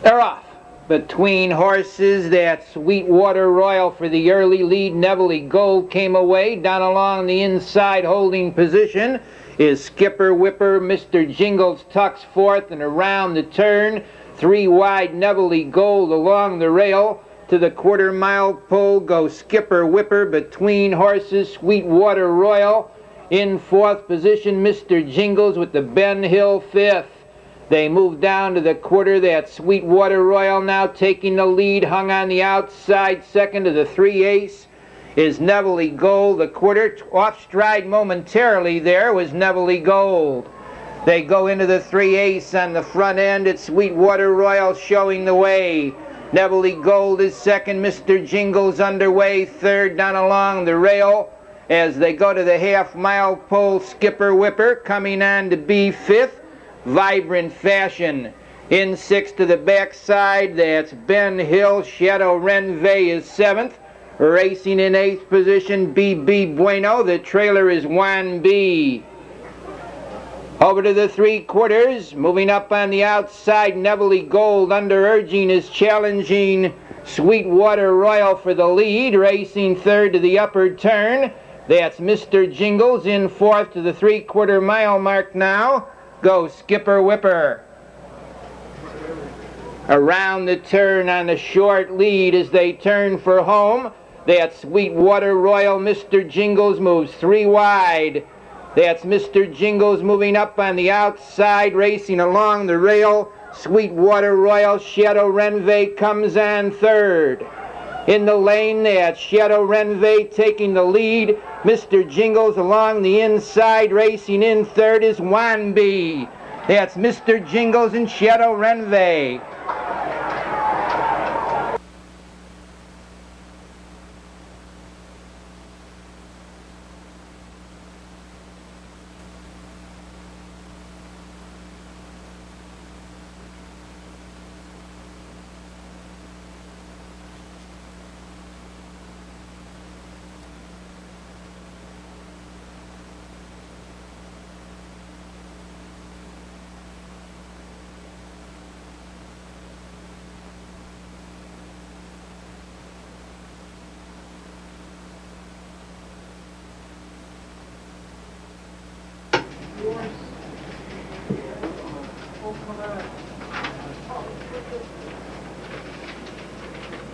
They're off. Between horses, that Sweetwater Royal for the early lead. Neville Gold came away. Down along the inside holding position is Skipper Whipper. Mr. Jingles tucks fourth, and around the turn, 3 wide Neville Gold along the rail. To the quarter-mile pole goes Skipper Whipper. Between horses, Sweetwater Royal. In fourth position, Mr. Jingles with the Ben Hill fifth. They move down to the quarter. That Sweetwater Royal now taking the lead. Hung on the outside. Second to the 3/8 is Neville Gold. The quarter off stride momentarily there was Neville Gold. They go into the 3/8 on the front end. It's Sweetwater Royal showing the way. Neville Gold is second. Mr. Jingles underway third down along the rail. As they go to the half-mile pole, Skipper Whipper coming on to be fifth. Vibrant Fashion in sixth. To the backside, that's Ben Hill. Shadow Renvey is seventh. Racing in eighth position, BB Bueno. The trailer is 1B. Over to the 3/4, moving up on the outside, Neville Gold under urging is challenging Sweetwater Royal for the lead. Racing third to the upper turn, that's Mr. Jingles. In fourth to the 3/4 mile mark now goes Skipper Whipper. Around the turn on the short lead as they turn for home, that's Sweetwater Royal. Mr. Jingles moves 3 wide. That's Mr. Jingles moving up on the outside, racing along the rail. Sweetwater Royal. Shadow Renvey comes on third. In the lane, that's Shadow Renvey taking the lead. Mr. Jingles along the inside, racing in third is 1B. That's Mr. Jingles and Shadow Renvey.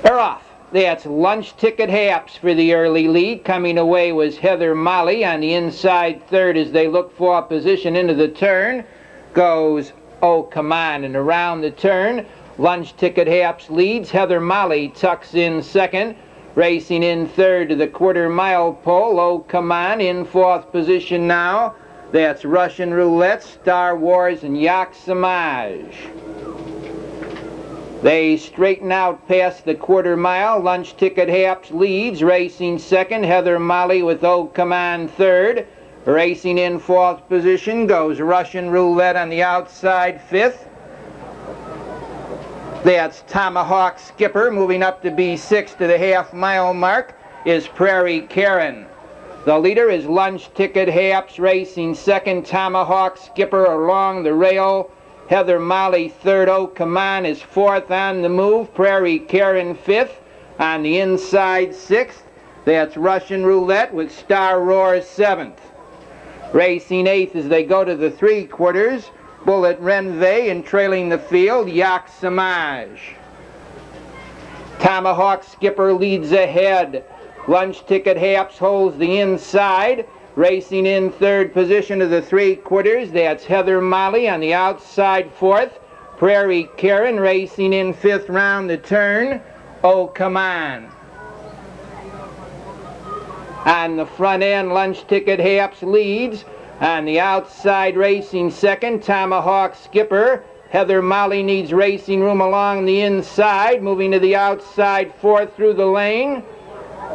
They're off. That's Lunch Ticket Haps for the early lead. Coming away was Heather Molly on the inside third as they look for position into the turn. Goes Oh Come On, and around the turn, Lunch Ticket Haps leads. Heather Molly tucks in second. Racing in third to the quarter-mile pole, Oh Come On. In fourth position now, that's Russian Roulette, Star Wars, and Yak Samaj. They straighten out past the quarter-mile. Lunch Ticket Haps leads. Racing second, Heather Molly with Oh Come On third. Racing in fourth position goes Russian Roulette on the outside fifth. That's Tomahawk Skipper. Moving up to be sixth to the half-mile mark is Prairie Karen. The leader is Lunch Ticket Haps. Racing second, Tomahawk Skipper along the rail. Heather Molly third. Oh Come On is fourth on the move. Prairie Karen fifth. On the inside sixth, that's Russian Roulette with Star Roar seventh. Racing eighth as they go to the 3/4, Bullet Renvey, and trailing the field, Yak Samaj. Tomahawk Skipper leads ahead. Lunch Ticket Haps holds the inside. Racing in third position to the 3/4, that's Heather Molly on the outside fourth. Prairie Karen racing in fifth round the turn. Oh Come On. On the front end, Lunch Ticket Haps leads. On the outside, racing second, Tomahawk Skipper. Heather Molly needs racing room along the inside. Moving to the outside fourth through the lane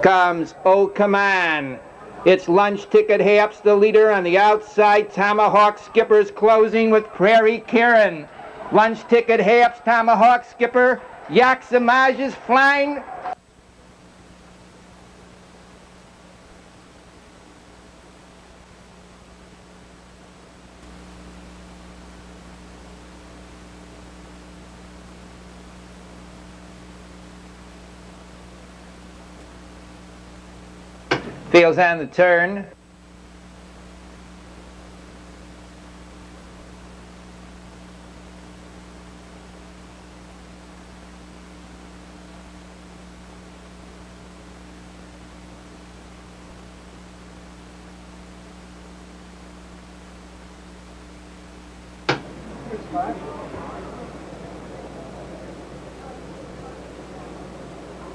comes Oh Come On. It's Lunch Ticket Haps, the leader on the outside. Tomahawk Skipper's closing with Prairie Karen. Lunch Ticket Haps, Tomahawk Skipper. Yak Samaj is flying. Field's on the turn.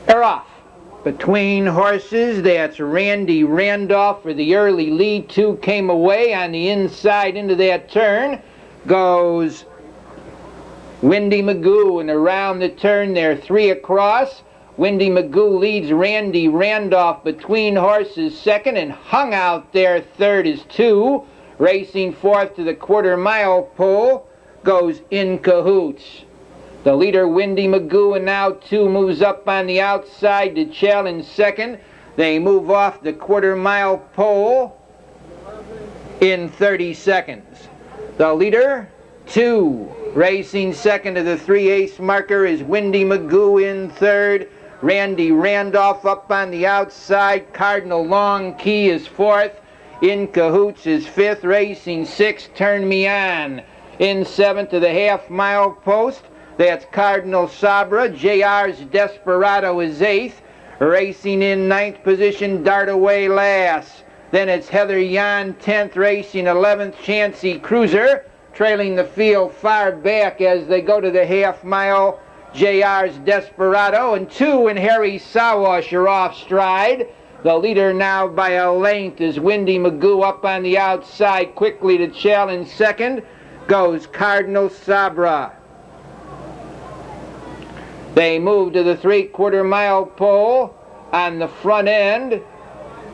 They're off. Between horses, that's Randy Randolph for the early lead. 2 came away on the inside into that turn. Goes Windy Magoo, and around the turn there, 3 across. Windy Magoo leads Randy Randolph between horses second, and hung out there third is 2. Racing fourth to the quarter-mile pole goes In Cahoots. The leader, Windy Magoo, and now 2 moves up on the outside to challenge second. They move off the quarter-mile pole in 30 seconds. The leader, 2. Racing second to the 3/8 marker is Windy Magoo in third. Randy Randolph up on the outside. Cardinal Long Key is fourth. In Cahoots is fifth. Racing sixth, Turn Me On. In seventh to the half-mile post, that's Cardinal Sabra. JR's Desperado is eighth. Racing in ninth position, Dart Away last. Then it's Heather Yan 10th, racing 11th, Chancy Cruiser. Trailing the field far back as they go to the half-mile, JR's Desperado. And 2 and Harry Sawash are off stride. The leader now by a length is Windy Magoo up on the outside. Quickly to challenge second goes Cardinal Sabra. They move to the 3/4-mile pole on the front end.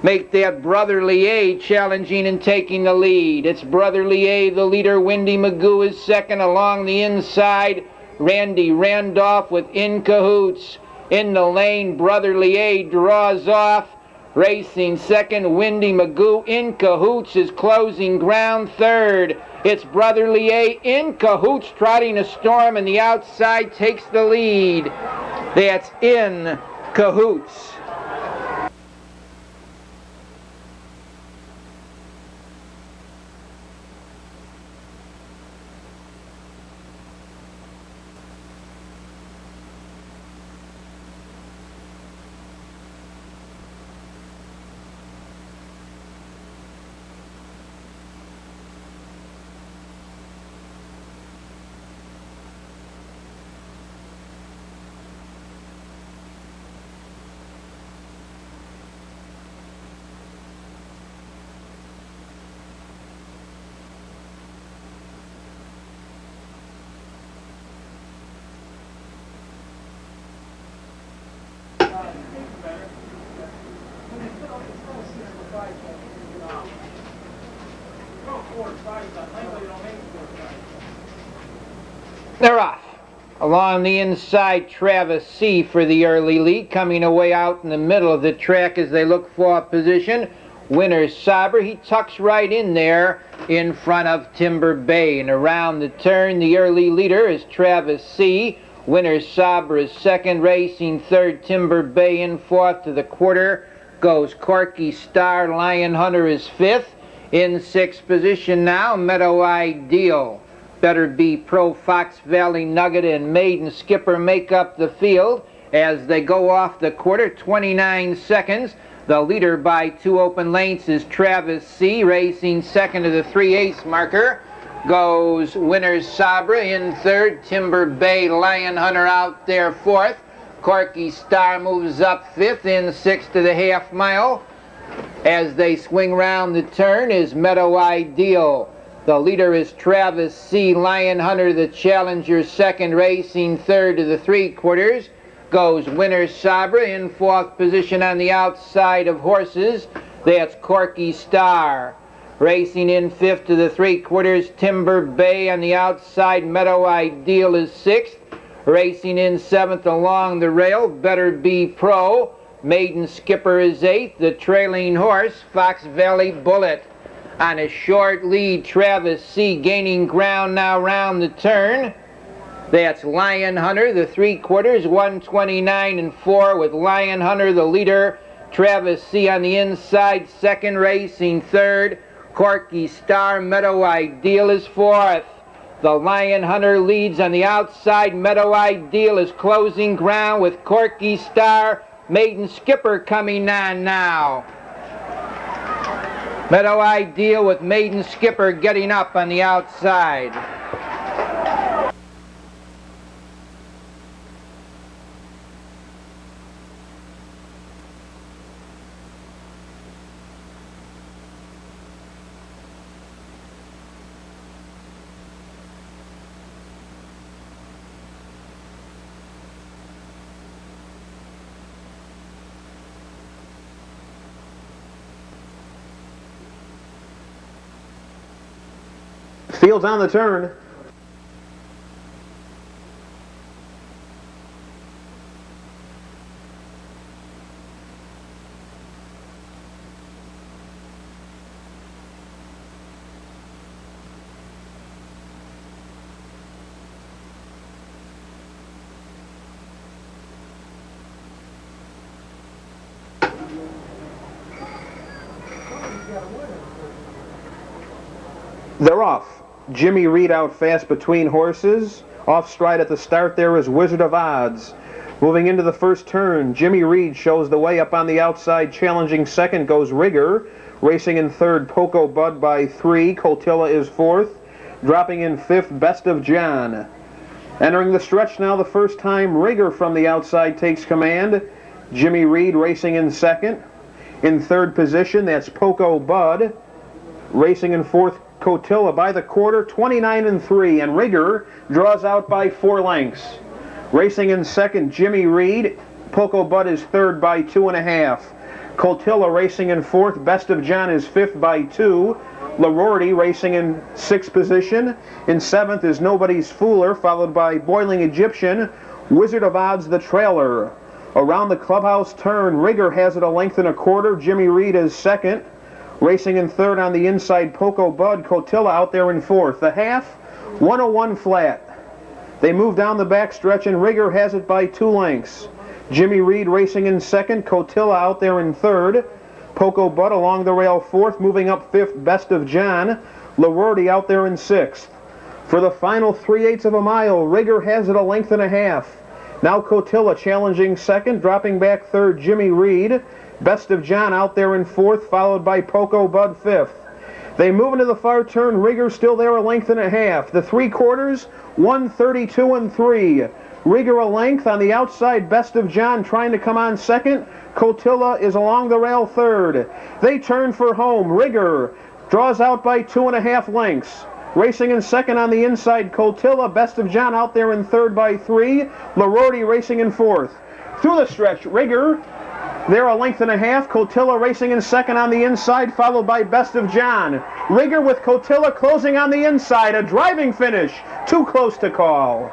Make that Brotherly A challenging and taking the lead. It's Brotherly A, the leader. Windy Magoo is second. Along the inside, Randy Randolph with In Cahoots. In the lane, Brotherly A draws off. Racing second, Windy Magoo. In Cahoots is closing ground third. It's Brotherly A. In Cahoots trotting a storm, and the outside takes the lead. That's In Cahoots. They're off. Along the inside, Travis C. for the early lead, coming away out in the middle of the track as they look for a position. Winner Saber, he tucks right in there in front of Timber Bay. And around the turn, the early leader is Travis C. Winner Saber is second, racing third. Timber Bay in fourth. To the quarter goes Corky Star. Lion Hunter is fifth. In sixth position now, Meadow Ideal. Better Be Pro, Fox Valley Nugget, and Maiden Skipper make up the field as they go off the quarter. 29 seconds. The leader by 2 open lengths is Travis C. Racing second to the 3/8 marker goes Winner Sabra. In third, Timber Bay, Lion Hunter out there fourth. Corky Star moves up fifth. In sixth to the half mile as they swing round the turn is Meadow Ideal. The leader is Travis C. Lion Hunter, the challenger, second, racing third to the 3/4 goes Winner Sabra. In fourth position on the outside of horses, that's Corky Star. Racing in fifth to the 3/4, Timber Bay. On the outside, Meadow Ideal is sixth. Racing in seventh along the rail, Better Be Pro. Maiden Skipper is eighth. The trailing horse, Fox Valley Bullet. On a short lead, Travis C. gaining ground now round the turn. That's Lion Hunter, the 3/4, 129 and 4, with Lion Hunter the leader. Travis C. on the inside, second, racing third. Corky Star, Meadow Ideal is fourth. The Lion Hunter leads on the outside. Meadow Ideal is closing ground with Corky Star. Maiden Skipper coming on now. Meadow Ideal with Maiden Skipper getting up on the outside. Fields on the turn. They're off. Jimmy Reed out fast between horses. Off stride at the start there is Wizard of Odds. Moving into the first turn, Jimmy Reed shows the way up on the outside. Challenging second goes Rigger. Racing in third, Poco Bud by 3. Cotilla is fourth. Dropping in fifth, Best of John. Entering the stretch now the first time, Rigger from the outside takes command. Jimmy Reed racing in second. In third position, that's Poco Bud. Racing in fourth, Cotilla by the quarter, 29-3, and Rigger draws out by 4 lengths. Racing in second, Jimmy Reed. Poco Bud is third by 2.5. Cotilla racing in fourth. Best of John is fifth by 2. LaRorty racing in sixth position. In seventh is Nobody's Fooler, followed by Boiling Egyptian. Wizard of Odds, the trailer. Around the clubhouse turn, Rigger has it a length and a quarter. Jimmy Reed is second. Racing in third on the inside, Poco Bud. Cotilla out there in fourth. The half, 101 flat. They move down the back stretch and Rigger has it by 2 lengths. Jimmy Reed racing in second, Cotilla out there in third. Poco Bud along the rail fourth, moving up fifth, Best of John. LaRorty out there in sixth. For the final 3/8 of a mile, Rigger has it a length and a half. Now Cotilla challenging second, dropping back third, Jimmy Reed. Best of John out there in fourth, followed by Poco Bud fifth. They move into the far turn. Rigger still there a length and a half. The 3/4, 132-3. Rigger a length on the outside. Best of John trying to come on second. Cotilla is along the rail third. They turn for home. Rigger draws out by 2.5 lengths. Racing in second on the inside, Cotilla. Best of John out there in third by 3. LaRorty racing in fourth. Through the stretch, Rigger there a length and a half. Cotilla racing in second on the inside, followed by Best of John. Rigger with Cotilla closing on the inside. A driving finish. Too close to call.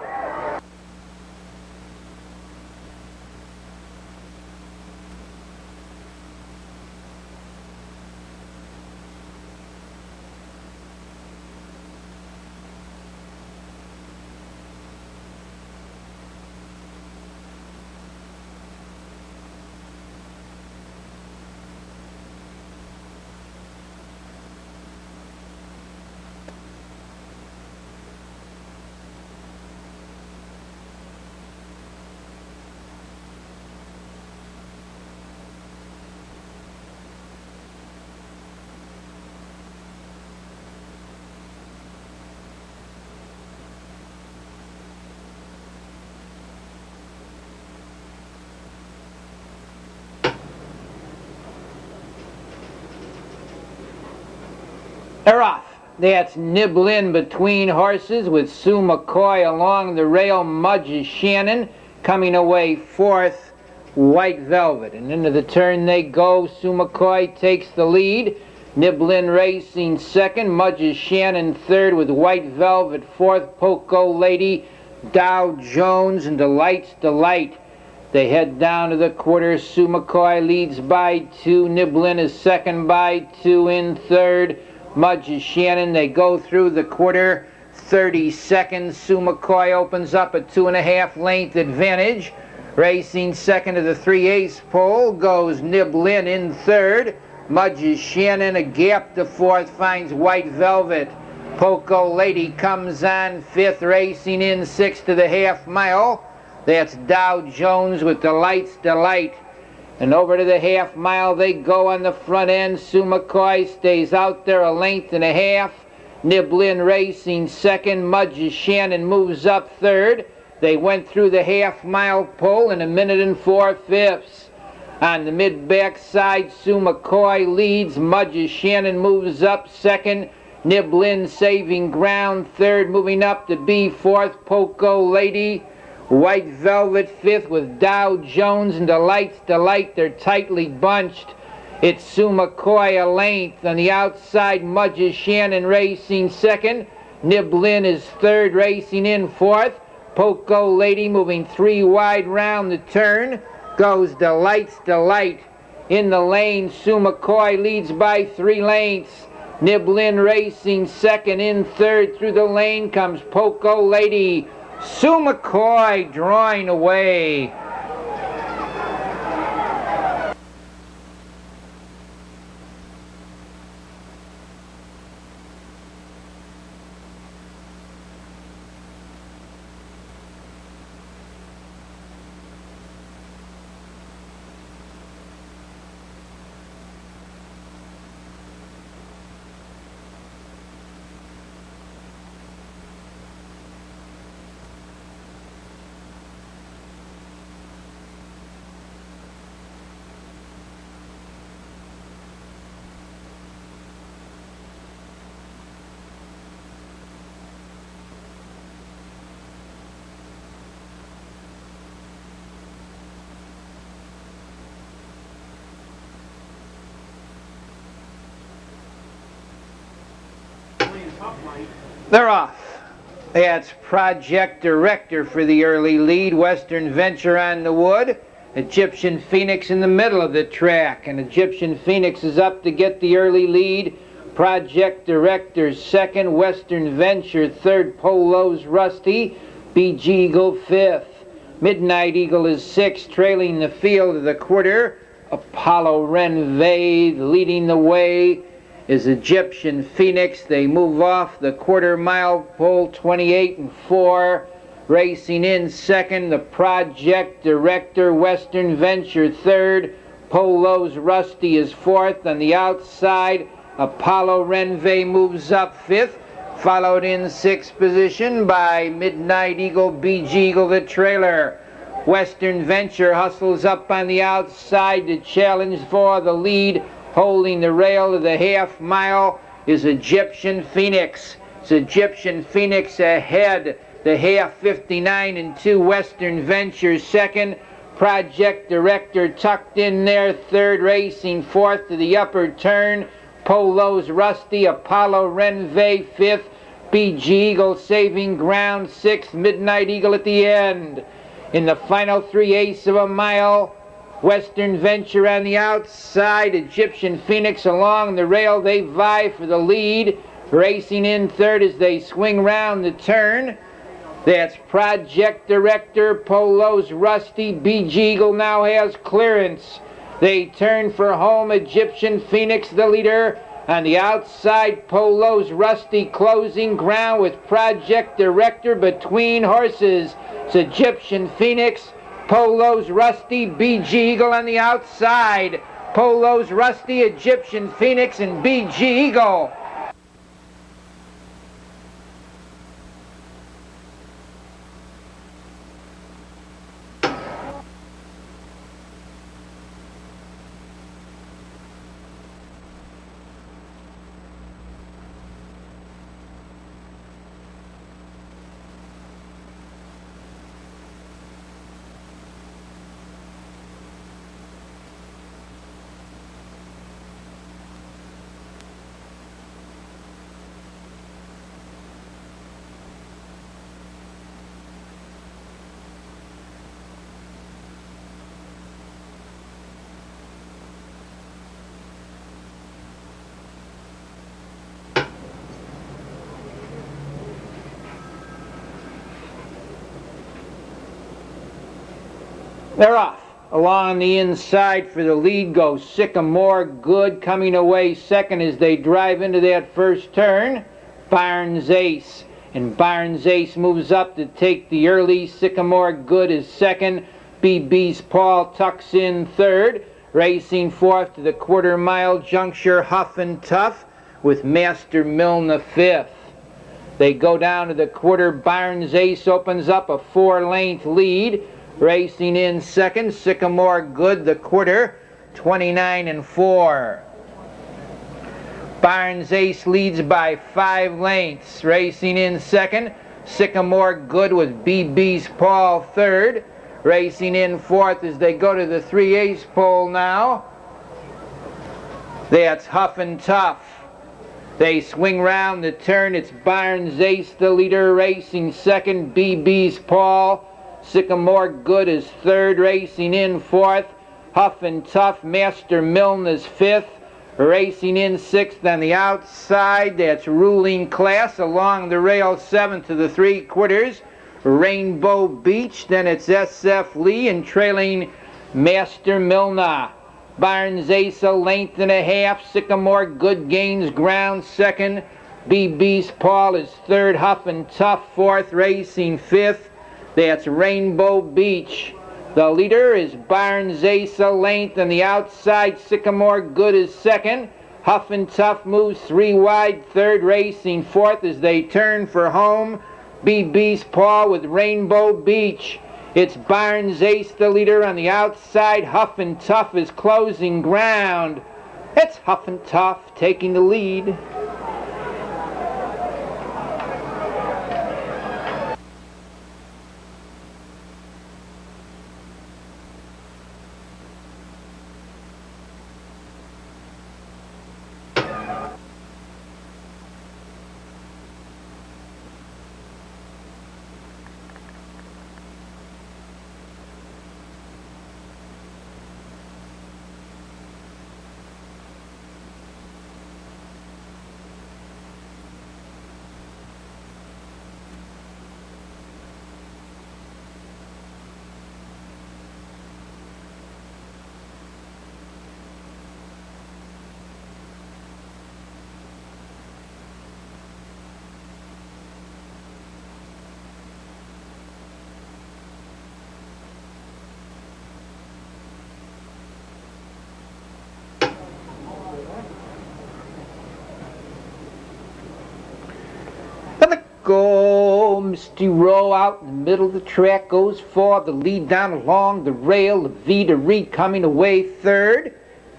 They're off. That's Nibblin between horses with Sue McCoy along the rail. Mudge Shannon coming away fourth, White Velvet. And into the turn they go. Sue McCoy takes the lead. Nibblin racing second. Mudge Shannon third with White Velvet fourth. Poco Lady, Dow Jones, and Delight's Delight. They head down to the quarter. Sue McCoy leads by 2. Nibblin is second by 2. In third, Mudge Shannon. They go through the quarter. 30 seconds. Sue McCoy opens up a 2.5 length advantage. Racing second to the 3/8 pole goes Nib Lynn in third. Mudge's Shannon, a gap to fourth, finds White Velvet. Poco Lady comes on fifth, racing in sixth to the half mile. That's Dow Jones with Delight's Delight. And over to the half mile they go on the front end. Sue McCoy stays out there a length and a half. Nib Lynn racing second. Mudge's Shannon moves up third. They went through the half mile pole in 1 and 4/5. On the mid-back side, Sue McCoy leads. Mudge's Shannon moves up second. Nib Lynn saving ground third. Moving up to be fourth, Poco Lady. White Velvet fifth with Dow Jones and Delight's Delight. They're tightly bunched. It's Sue McCoy a length. On the outside, Mudge's Shannon racing second. Nib Lynn is third, racing in fourth. Poco Lady moving 3 wide round the turn. Goes Delight's Delight. In the lane, Sue McCoy leads by 3 lengths. Nib Lynn racing second. In third through the lane comes Poco Lady. Sue McCoy drawing away. They're off. That's Project Director for the early lead. Western Venture on the wood. Egyptian Phoenix in the middle of the track. And Egyptian Phoenix is up to get the early lead. Project Director second. Western Venture third. Polo's Rusty. BG Eagle fifth. Midnight Eagle is sixth, trailing the field of the quarter. Apollo Renvey leading the way is Egyptian Phoenix. They move off the quarter-mile pole, 28 and 4. Racing in second, the Project Director, Western Venture third. Polo's Rusty is fourth. On the outside, Apollo Renvey moves up fifth, followed in sixth position by Midnight Eagle, BG Eagle, the trailer. Western Venture hustles up on the outside to challenge for the lead. Holding the rail of the half mile is Egyptian Phoenix. It's Egyptian Phoenix ahead. The half 59 and 2. Western Venture second. Project Director tucked in there third, racing fourth to the upper turn. Polo's Rusty. Apollo Renvey fifth. BG Eagle saving ground sixth. Midnight Eagle at the end. In the final 3/8 of a mile, Western Venture on the outside, Egyptian Phoenix along the rail. They vie for the lead. Racing in third as they swing round the turn. That's Project Director, Polo's Rusty. BG Eagle now has clearance. They turn for home. Egyptian Phoenix the leader. On the outside, Polo's Rusty closing ground with Project Director between horses. It's Egyptian Phoenix, Polo's Rusty, BG Eagle on the outside. Polo's Rusty, Egyptian Phoenix, and BG Eagle. They're off. Along the inside for the lead goes Sycamore Good, coming away second as they drive into that first turn. Barnes Ace. And Barnes Ace moves up to take the early. Sycamore Good is second. BB's Paul tucks in third. Racing fourth to the quarter-mile juncture, Huff and Tough, with Master Milne fifth. They go down to the quarter. Barnes Ace opens up a 4-length lead. Racing in second, Sycamore Good, the quarter, 29-4. Barnes Ace leads by 5 lengths. Racing in second, Sycamore Good with BB's Paul third. Racing in fourth as they go to the 3/8 pole now. That's Huff and Tough. They swing round the turn. It's Barnes Ace, the leader, racing second. BB's Paul. Sycamore Good is third, racing in fourth. Huff and Tough, Master Milne is fifth. Racing in sixth on the outside, that's Ruling Class along the rail, seventh to the 3/4. Rainbow Beach, then it's SF Lee, and trailing Master Milne. Barnes Ace a length and a half. Sycamore Good gains ground second. BB's Paul is third. Huff and Tough fourth, racing fifth. That's Rainbow Beach. The leader is Barnes Ace a length, and the outside Sycamore Good is second. Huff and Tough moves 3 wide, third, racing fourth as they turn for home. BB's Paul with Rainbow Beach. It's Barnes Ace the leader on the outside. Huff and Tough is closing ground. It's Huff and Tough taking the lead. Go, Misty Row out in the middle of the track goes for the lead down along the rail. Vida Reed coming away third.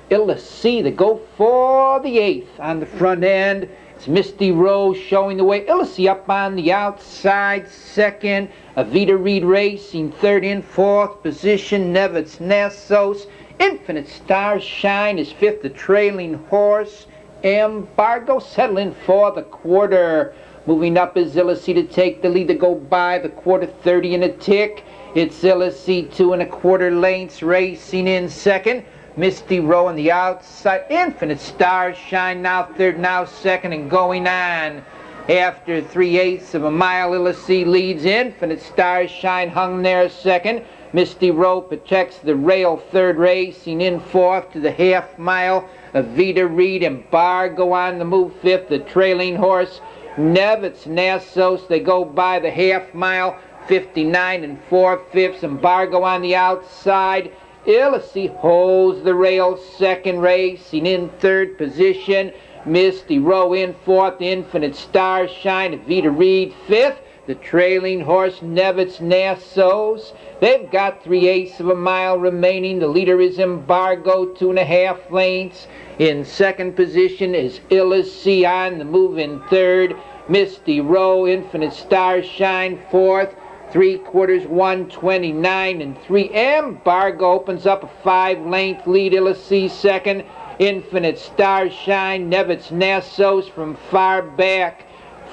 Illa C, they go for the 8th on the front end. It's Misty Row showing the way. Illa C up on the outside second. Vida Reed racing third. In fourth position, Nevitz Nassos. Infinite Star Shine is fifth. The trailing horse, Embargo, settling for the quarter. Moving up is Illicy to take the lead, to go by the quarter, 30 and a tick. It's Illicy 2 1/4 lengths, racing in second. Misty Row on the outside. Infinite Star Shine now third, now second, and going on. After 3/8 of a mile, Illicy leads. Infinite Star Shine hung there second. Misty Row protects the rail third, racing in fourth to the half mile. Vida Reed and Embargo on the move fifth. The trailing horse, Nevitz Nassos, they go by the half mile, 59 4/5. Embargo on the outside. Illicy holds the rail second, racing in third position. Misty Row in fourth. Infinite Star Shine, Vida Reed fifth. The trailing horse, Nevitz Nassos. They've got 3/8 of a mile remaining. The leader is Embargo, 2 1/2 lengths. In second position is Illicy on the move in third. Misty Row, Infinite Star Shine fourth. 3/4, 129 3. Embargo opens up a 5-length lead. Illicy second. Infinite Star Shine, Nevitz Nassos from far back.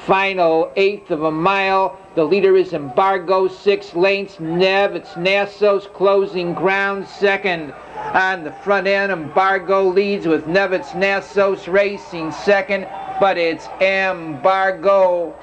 Final 1/8 of a mile. The leader is Embargo, 6 lengths. Nevitz Nassos closing ground second. On the front end, Embargo leads with Nevitz Nassos racing second, but it's Embargo.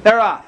They're off.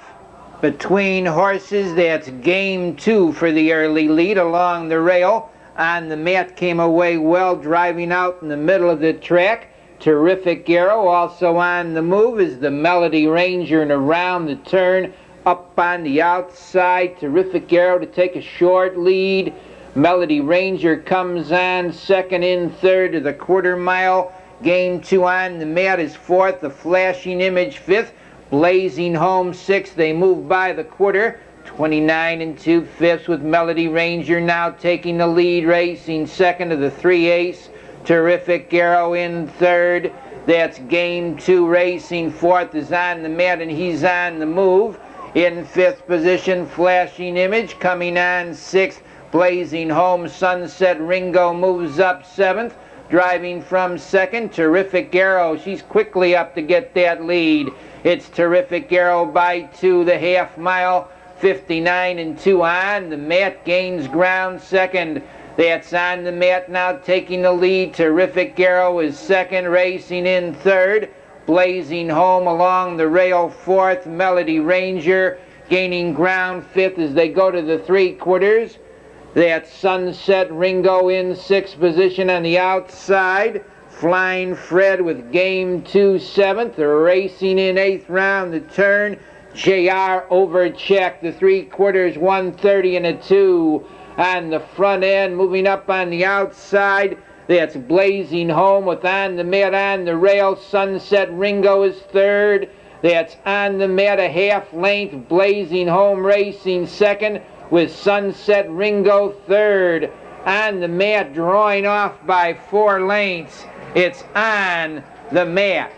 Between horses, that's game 2 for the early lead along the rail. On the mat came away well, driving out in the middle of the track. Terrific Arrow also on the move is the Melody Ranger, and around the turn up on the outside. Terrific Arrow to take a short lead. Melody Ranger comes on second in third to the quarter mile. Game 2 on the mat is fourth. The Flashing Image fifth. Blazing Home sixth. They move by the quarter. 29 2/5 with Melody Ranger now taking the lead, racing second to the 3/8. Terrific Arrow in third. That's game 2 racing fourth is on the mat, and he's on the move. In fifth position, Flashing Image coming on sixth. Blazing Home, Sunset Ringo moves up seventh. Driving from second, Terrific Arrow. She's quickly up to get that lead. It's Terrific Arrow by 2, the half mile. 59 2 on. The mat gains ground second. That's on the mat now taking the lead. Terrific Arrow is second, racing in third. Blazing Home along the rail fourth. Melody Ranger gaining ground fifth as they go to the 3/4. That's Sunset Ringo in sixth position on the outside. Flying Fred with game 2 seventh. They're racing in eighth round the turn. JR Overcheck, the 3/4, 130 and a 2 on the front end. Moving up on the outside, that's Blazing Home with on the mat on the rail. Sunset Ringo is third. That's on the mat a half length. Blazing Home racing second with Sunset Ringo third. On the mat, drawing off by 4 lengths. It's on the mat.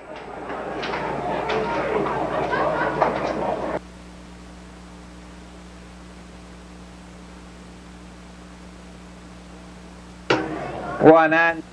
One on.